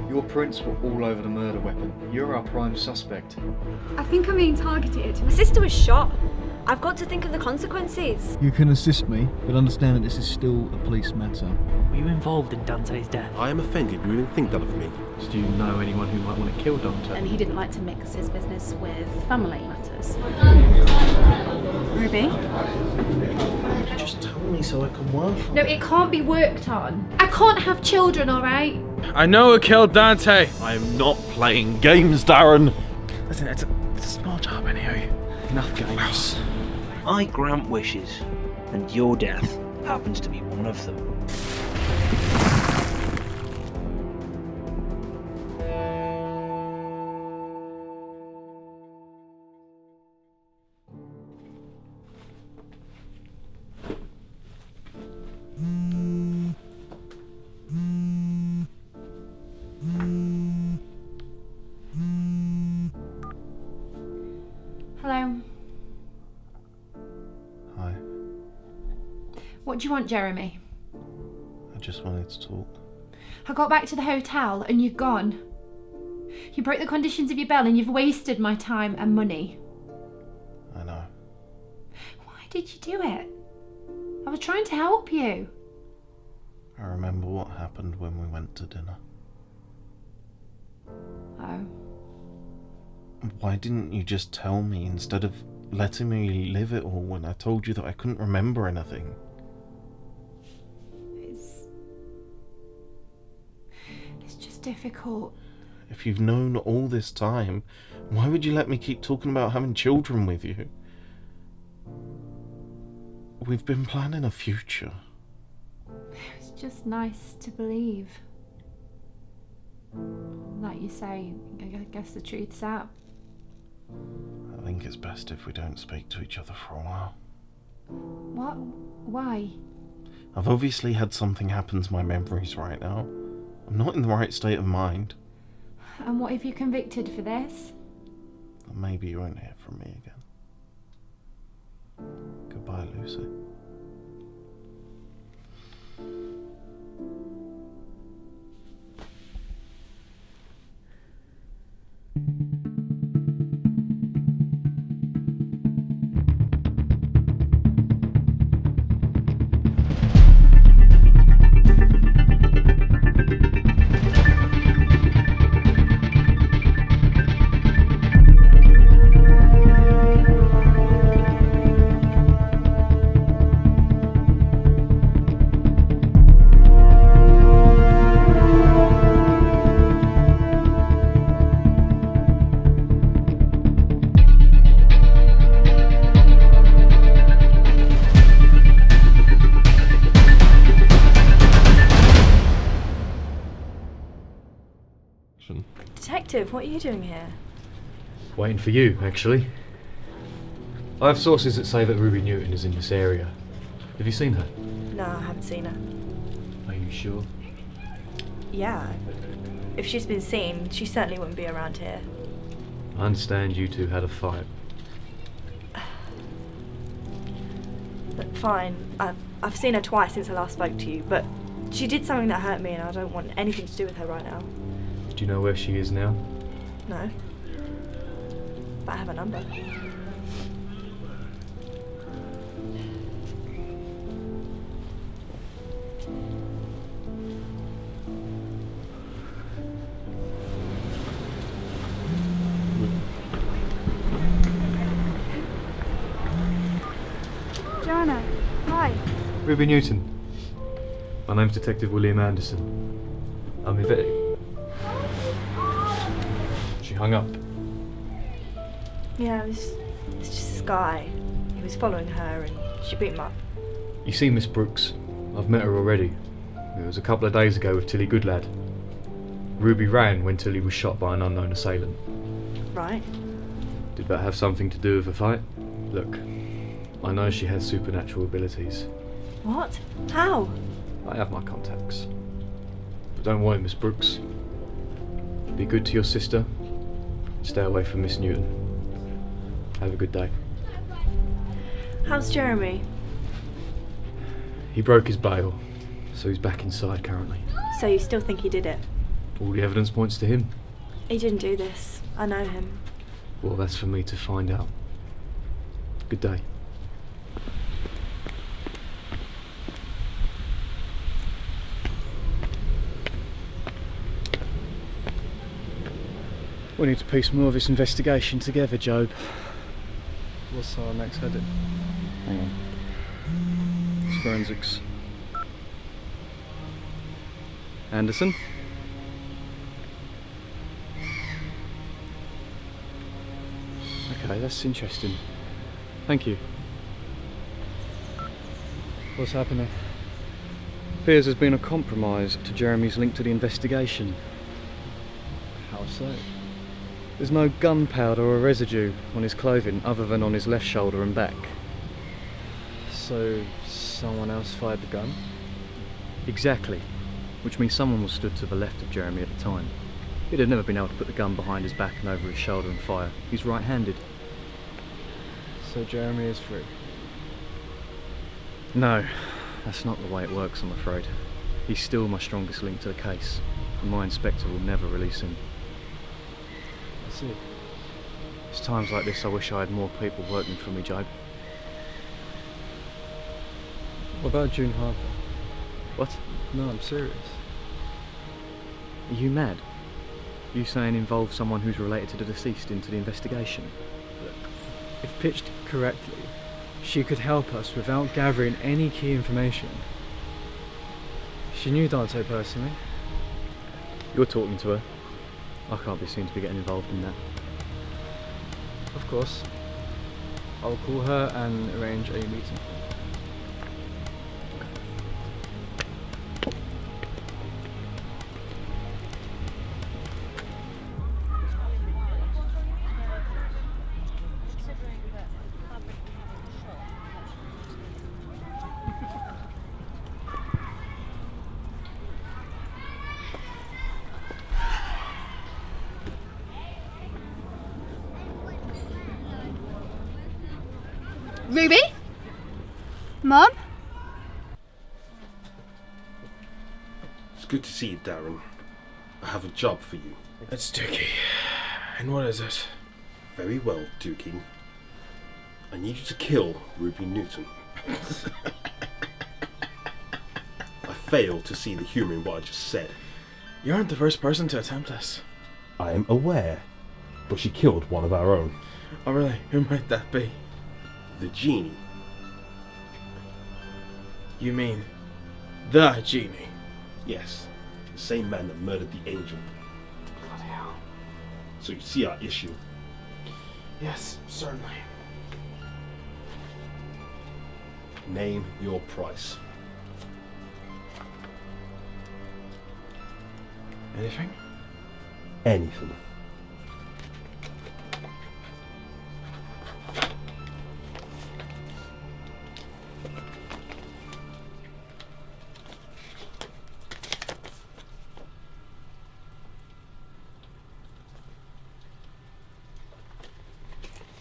Your prints were all over the murder weapon. You're our prime suspect. I think I'm being targeted. My sister was shot. I've got to think of the consequences. You can assist me, but understand that this is still a police matter. Were you involved in Dante's death? I am offended you even think that of me. Do you know anyone who might want to kill Dante? And he didn't like to mix his business with family matters. Ruby? Just tell me so I can work. No, it can't be worked on. I can't have children, alright? I know who killed Dante. I am not playing games, Darren. Listen, it's a small job anyway. Enough games. I grant wishes, and your death happens to be one of them. Hello. Hi. What do you want, Jeremy? I just wanted to talk. I got back to the hotel and you're gone. You broke the conditions of your bail and you've wasted my time and money. I know. Why did you do it? I was trying to help you. I remember what happened when we went to dinner. Oh. Why didn't you just tell me instead of letting me live it all when I told you that I couldn't remember anything? It's just difficult. If you've known all this time, why would you let me keep talking about having children with you? We've been planning a future. It's just nice to believe. Like you say, I guess the truth's out. I think it's best if we don't speak to each other for a while. What? Why? I've obviously had something happen to my memories right now. I'm not in the right state of mind. And what if you're convicted for this? Maybe you won't hear from me again. Goodbye, Lucy. Detective, what are you doing here? Waiting for you, actually. I have sources that say that Ruby Newton is in this area. Have you seen her? No, I haven't seen her. Are you sure? Yeah. If she's been seen, she certainly wouldn't be around here. I understand you two had a fight. But fine, I've seen her twice since I last spoke to you, but she did something that hurt me and I don't want anything to do with her right now. Do you know where she is now? No. But I have a number. Joanna, hi. Ruby Newton. My name's Detective William Anderson. I'm Yvette. She hung up. Yeah, it's just this guy. He was following her and she beat him up. You see Miss Brookes? I've met her already. It was a couple of days ago with Tilly Goodlad. Ruby ran when Tilly was shot by an unknown assailant. Right. Did that have something to do with the fight? Look, I know she has supernatural abilities. What? How? I have my contacts. But don't worry, Miss Brookes. Be good to your sister. Stay away from Miss Newton. Have a good day. How's Jeremy? He broke his bail. So he's back inside currently. So you still think he did it? All the evidence points to him. He didn't do this. I know him. Well, that's for me to find out. Good day. We need to piece more of this investigation together, Job. What's our next heading? Hang on. It's forensics. Anderson? Okay, that's interesting. Thank you. What's happening? Appears there's been a compromise to Jeremy's link to the investigation. How so? There's no gunpowder or residue on his clothing other than on his left shoulder and back. So, someone else fired the gun? Exactly. Which means someone was stood to the left of Jeremy at the time. He'd have never been able to put the gun behind his back and over his shoulder and fire. He's right-handed. So Jeremy is free? No, that's not the way it works, I'm afraid. He's still my strongest link to the case, and my inspector will never release him. I see. It's times like this I wish I had more people working for me, Job. What about June Harper? What? No, I'm serious. Are you mad? You saying involve someone who's related to the deceased into the investigation? If pitched correctly, she could help us without gathering any key information. She knew Dante personally. You're talking to her. I can't be seen to be getting involved in that. Of course. I'll call her and arrange a meeting. Ruby? Mum? It's good to see you, Darren. I have a job for you. It's Dookie. And what is it? Very well, Dookie. I need you to kill Ruby Newton. I fail to see the humour in what I just said. You aren't the first person to attempt this. I am aware, but she killed one of our own. Oh really? Who might that be? The genie. You mean the genie? Yes, the same man that murdered the angel. Bloody hell. So you see our issue. Yes, certainly. Name your price. Anything? Anything.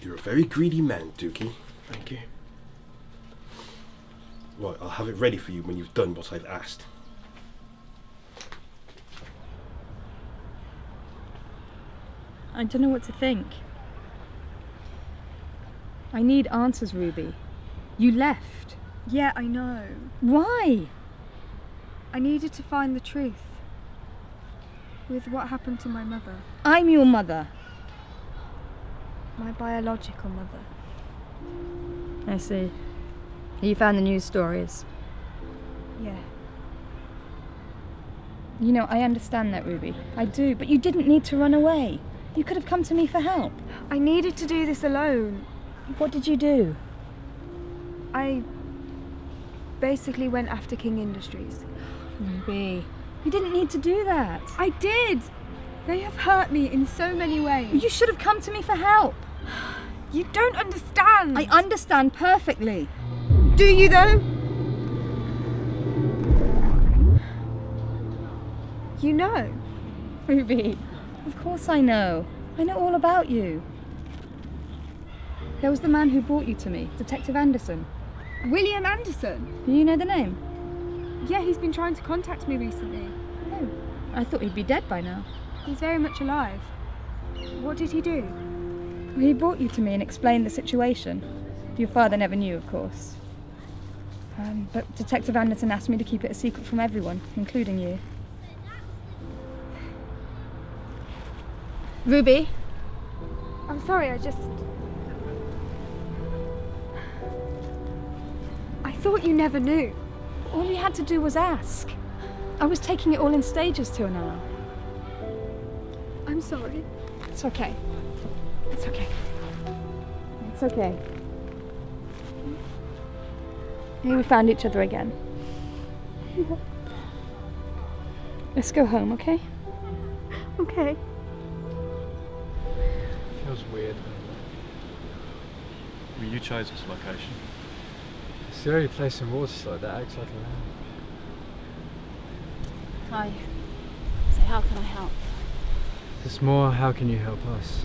You're a very greedy man, Dookie. Thank you. Right, I'll have it ready for you when you've done what I've asked. I don't know what to think. I need answers, Ruby. You left. Yeah, I know. Why? I needed to find the truth. With what happened to my mother. I'm your mother. My biological mother. I see. You found the news stories. Yeah. You know, I understand that, Ruby. I do, but you didn't need to run away. You could have come to me for help. I needed to do this alone. What did you do? I basically went after King Industries. Ruby, you didn't need to do that. I did! They have hurt me in so many ways. You should have come to me for help. You don't understand. I understand perfectly. Do you though? You know. Ruby, of course I know. I know all about you. There was the man who brought you to me, Detective Anderson. William Anderson? You know the name? Yeah, he's been trying to contact me recently. Oh, I thought he'd be dead by now. He's very much alive. What did he do? Well, he brought you to me and explained the situation. Your father never knew, of course. But Detective Anderson asked me to keep it a secret from everyone, including you. Ruby? I'm sorry, I thought you never knew. All you had to do was ask. I was taking it all in stages till now. I'm sorry. It's okay. It's okay. It's okay. Here we found each other again. Let's go home, okay? Okay. Feels weird. Well, you chose this location. It's the only place in Waterside that acts like a land. Hi. So how can I help? It's more, how can you help us?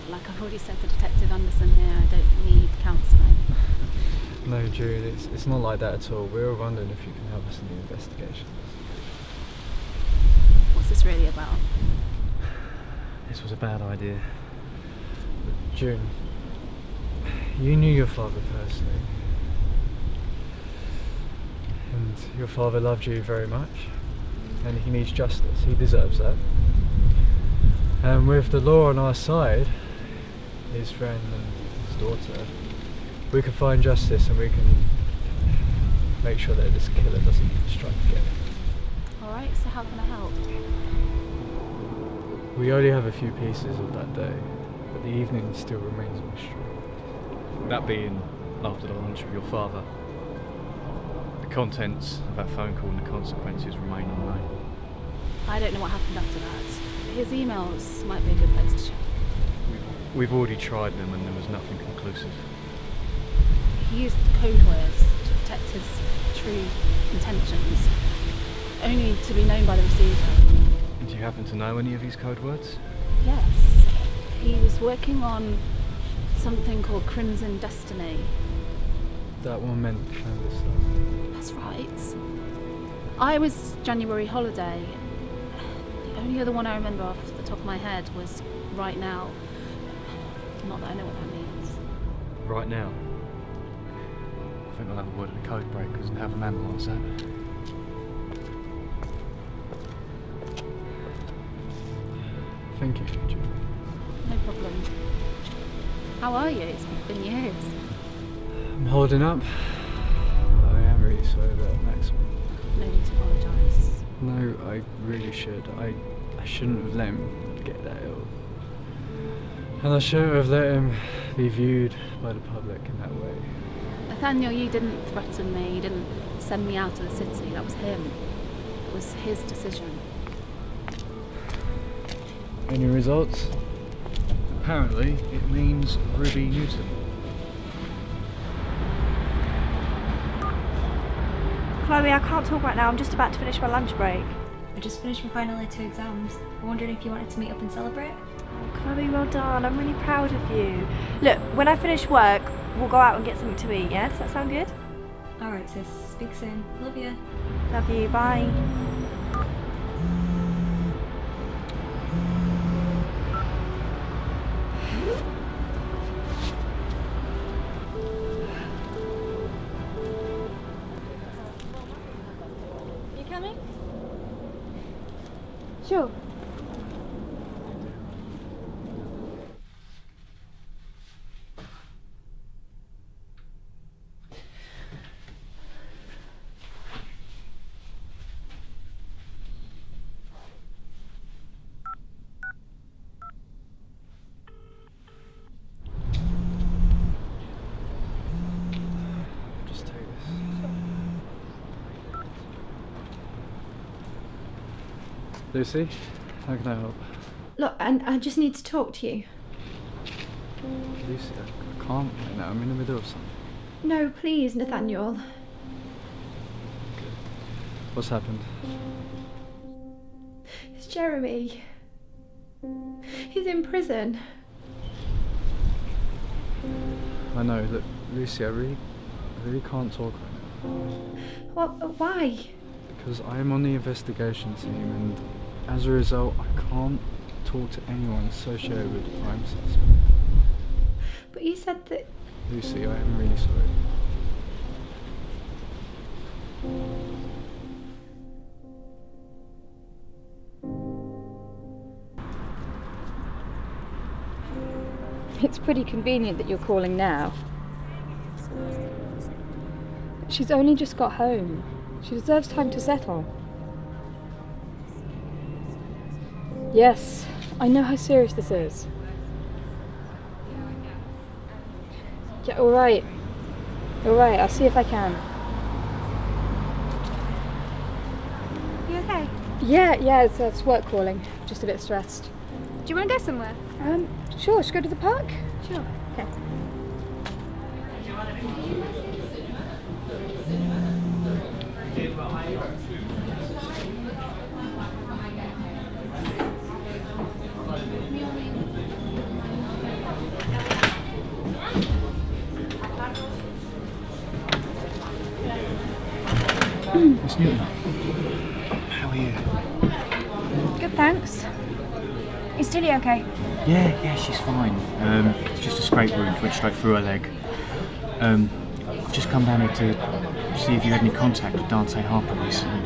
Like I've already said to Detective Anderson here, I don't need counselling. No, June, it's not like that at all. We were wondering if you can help us in the investigation. What's this really about? This was a bad idea. June, you knew your father personally. And your father loved you very much. And he needs justice. He deserves that. And with the law on our side, his friend and his daughter, we can find justice and we can make sure that this killer doesn't strike again. Alright, so how can I help? We only have a few pieces of that day, but the evening still remains a mystery. That being after the lunch with your father. The contents of that phone call and the consequences remain unknown. I don't know what happened after that. His emails might be a good place to check. We've already tried them and there was nothing conclusive. He used code words to protect his true intentions, only to be known by the receiver. Do you happen to know any of these code words? Yes. He was working on something called Crimson Destiny. That one meant clandestine. That's right. I was January holiday. The only other one I remember off the top of my head was right now. Not that I know what that means. Right now? I think I'll have a word with the code breakers and have them analyse that. Thank you, June. No problem. How are you? It's been years. I'm holding up. I am really sorry about Lassman. No need to apologise. No, I really should. I shouldn't have let him get that ill. And I shouldn't have let him be viewed by the public in that way. Nathaniel, you didn't threaten me. You didn't send me out of the city. That was him. It was his decision. Any results? Apparently, it means Ruby Newton. Chloe, I can't talk right now. I'm just about to finish my lunch break. I just finished my final year 2 exams. I wondered if you wanted to meet up and celebrate. Oh, Chloe, well done. I'm really proud of you. Look, when I finish work, we'll go out and get something to eat, yeah? Does that sound good? Alright, sis. Speak soon. Love you. Love you. Bye. You coming? Sure. Just take this. Lucy, how can I help? Look, I just need to talk to you. Lucy, I can't right now. I'm in the middle of something. No, please, Nathaniel. What's happened? It's Jeremy. He's in prison. I know. Look, Lucy, I really can't talk right now. What? Why? because I'm on the investigation team, and as a result, I can't talk to anyone associated with the crime suspect. But you said that... Lucy, I am really sorry. It's pretty convenient that you're calling now. She's only just got home. She deserves time to settle. Yes, I know how serious this is. Yeah, alright. Alright, I'll see if I can. You okay? Yeah, it's work calling. Just a bit stressed. Do you want to go somewhere? Sure, should we go to the park? Sure. Okay. Miss Newton, how are you? Good, thanks. Is Tilly okay? Yeah, she's fine. It's just a scrape wound, went straight through her leg. I've just come down here to see if you had any contact with Jayne Harper recently.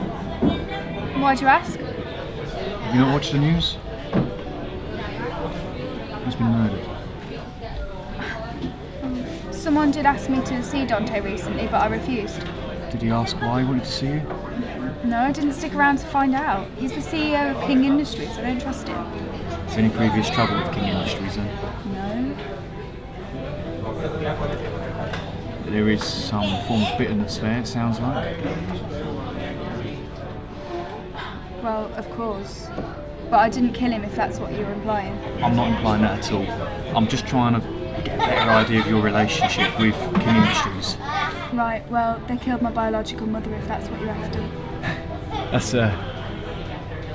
Why'd you ask? Have you not watched the news? He's been murdered. Someone did ask me to see Dante recently, but I refused. Did he ask why he wanted to see you? No, I didn't stick around to find out. He's the CEO of King Industries. I don't trust him. Is there any previous trouble with King Industries then? No. There is some form of bitterness there, it sounds like. Well, of course. But I didn't kill him, if that's what you're implying. I'm not implying that at all. I'm just trying to get a better idea of your relationship with King Industries. Right, well, they killed my biological mother, if that's what you're after.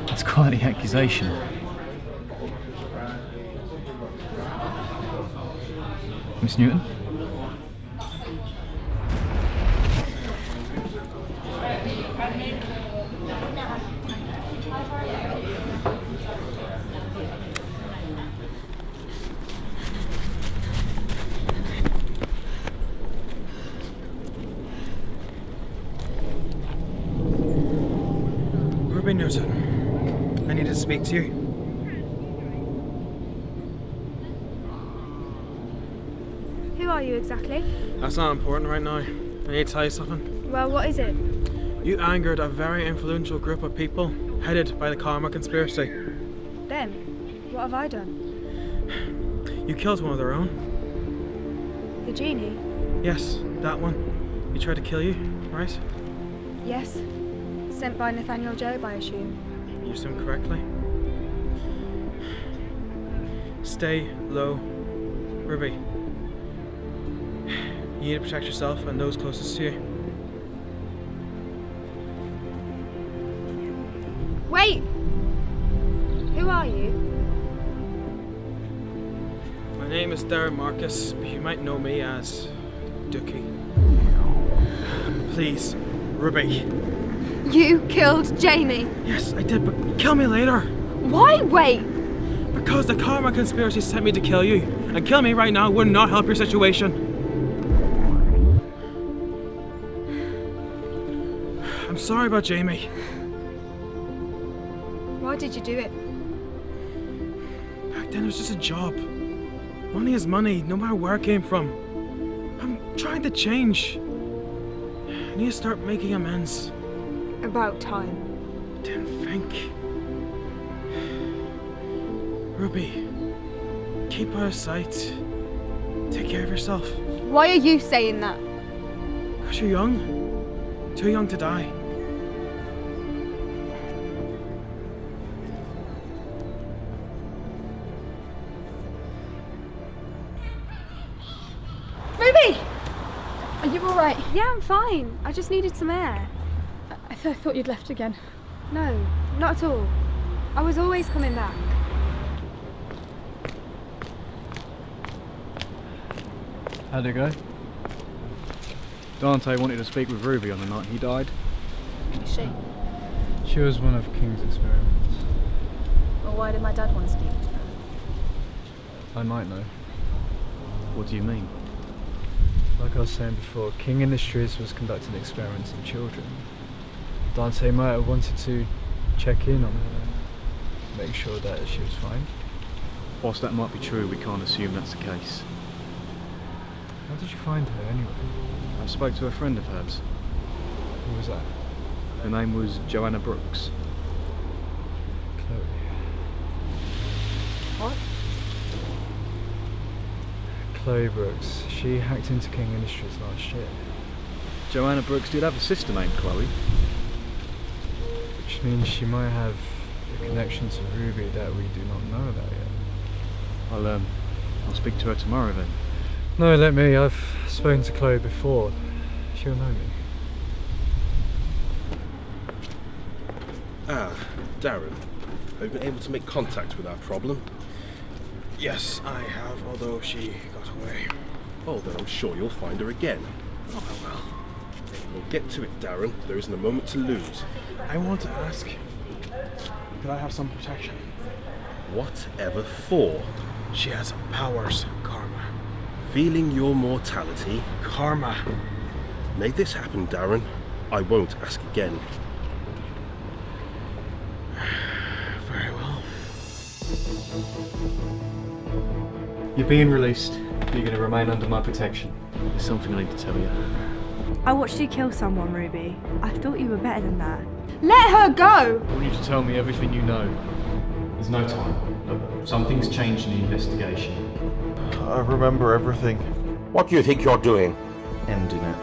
That's quite the accusation. Miss Newton? Newton, I need to speak to you. Who are you exactly? That's not important right now. I need to tell you something. Well, what is it? You angered a very influential group of people, headed by the Karma Conspiracy. Them? What have I done? You killed one of their own. The genie? Yes, that one. He tried to kill you, right? Yes. Sent by Nathaniel Job, I assume. You assume correctly. Stay low, Ruby. You need to protect yourself and those closest to you. Wait! Who are you? My name is Darren Marcus, but you might know me as Dookie. Please, Ruby. You killed Jamie? Yes, I did, but kill me later. Why wait? Because the Karma Conspiracy sent me to kill you. And kill me right now would not help your situation. I'm sorry about Jamie. Why did you do it? Back then it was just a job. Money is money, no matter where it came from. I'm trying to change. I need to start making amends. About time. Didn't think. Ruby, keep out of sight. Take care of yourself. Why are you saying that? Because you're young. Too young to die. Ruby! Are you alright? Yeah, I'm fine. I just needed some air. I thought you'd left again. No, not at all. I was always coming back. How'd it go? Dante wanted to speak with Ruby on the night he died. Is she? She was one of King's experiments. Well, why did my dad want to speak to her? I might know. What do you mean? Like I was saying before, King Industries was conducting experiments on children. Dante might have wanted to check in on her, make sure that she was fine. Whilst that might be true, we can't assume that's the case. How did you find her anyway? I spoke to a friend of hers. Who was that? Her name was Joanna Brookes. Chloe. What? Chloe Brookes. She hacked into King Industries last year. Joanna Brookes did have a sister named Chloe. Which means she might have a connection to Ruby that we do not know about yet. I'll speak to her tomorrow then. No, let me. I've spoken to Chloe before. She'll know me. Ah, Darren. Have you been able to make contact with our problem? Yes, I have, although she got away. Oh, then I'm sure you'll find her again. Oh, well. We'll get to it, Darren. There isn't a moment to lose. I want to ask, could I have some protection? Whatever for? She has powers, Karma. Feeling your mortality? Karma. May this happen, Darren. I won't ask again. Very well. You're being released. You're going to remain under my protection. There's something I need to tell you. I watched you kill someone, Ruby. I thought you were better than that. Let her go! I want you to tell me everything you know. There's no time. Look, something's changed in the investigation. I remember everything. What do you think you're doing? Ending it.